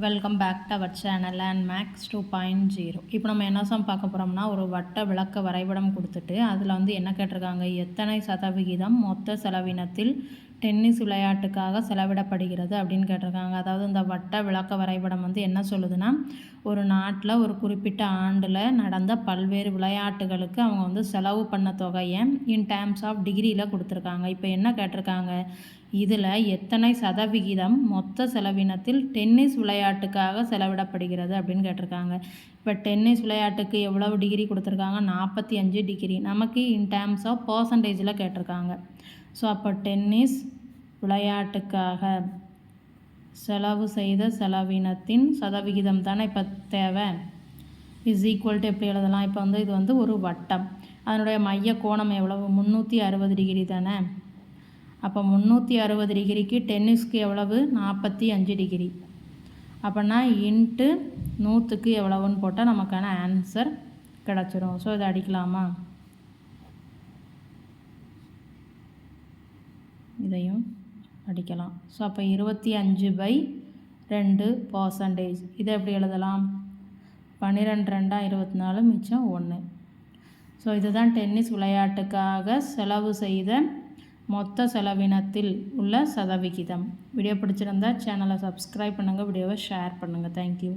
Welcome back to our channel and Max 2.0. இப்போ நம்ம என்ன பார்க்க போகிறோம்னா, ஒரு வட்ட விளக்க வரைபடம் கொடுத்துட்டு அதில் வந்து என்ன கேட்டிருக்காங்க, எத்தனை சதவிகிதம் மொத்த செலவினத்தில் டென்னிஸ் விளையாட்டுக்காக செலவிடப்படுகிறது அப்படின்னு கேட்டிருக்காங்க. அதாவது இந்த வட்ட விளக்க வரைபடம் வந்து என்ன சொல்லுதுன்னா, ஒரு நாட்டில் ஒரு குறிப்பிட்ட ஆண்டில் நடந்த பல்வேறு விளையாட்டுகளுக்கு அவங்க வந்து செலவு பண்ண தொகையை இன் டேர்ம்ஸ் ஆஃப் டிகிரியில் கொடுத்துருக்காங்க. இப்போ என்ன கேட்டிருக்காங்க, இதில் எத்தனை சதவிகிதம் மொத்த செலவினத்தில் டென்னிஸ் விளையாட்டுக்காக செலவிடப்படுகிறது அப்படின்னு கேட்டிருக்காங்க. இப்போ டென்னிஸ் விளையாட்டுக்கு எவ்வளவு டிகிரி கொடுத்துருக்காங்க, 45 டிகிரி. நமக்கு இன் டேர்ம்ஸ் ஆஃப் பர்சன்டேஜில் கேட்டிருக்காங்க. ஸோ அப்போ டென்னிஸ் விளையாட்டுக்காக செலவு செய்த செலவினத்தின் சதவிகிதம் தானே இப்போ தேவை. இஸ் ஈக்குவல் டு எப்படி எழுதலாம், இப்போ வந்து இது வந்து ஒரு வட்டம், அதனுடைய மைய கோணம் எவ்வளவு, 360 டிகிரி தானே. அப்போ 360 டிகிரிக்கு டென்னிஸ்க்கு எவ்வளவு, 45 டிகிரி. அப்போனா இன்ட்டு 100க்கு எவ்வளவுன்னு போட்டால் நமக்கான ஆன்சர் கிடச்சிரும். ஸோ இதை அடிக்கலாமா, இதையும் அடிக்கலாம். ஸோ அப்போ 25/2%. இதை எப்படி எழுதலாம், 12 2 24 மிச்சம் 1. ஸோ இதுதான் டென்னிஸ் விளையாட்டுக்காக செலவு செய்த மொத்த செலவினத்தில் உள்ள சதவிகிதம். வீடியோ பிடிச்சிருந்தா சேனலை சப்ஸ்கிரைப் பண்ணுங்கள், வீடியோவை ஷேர் பண்ணுங்கள். தேங்க்யூ.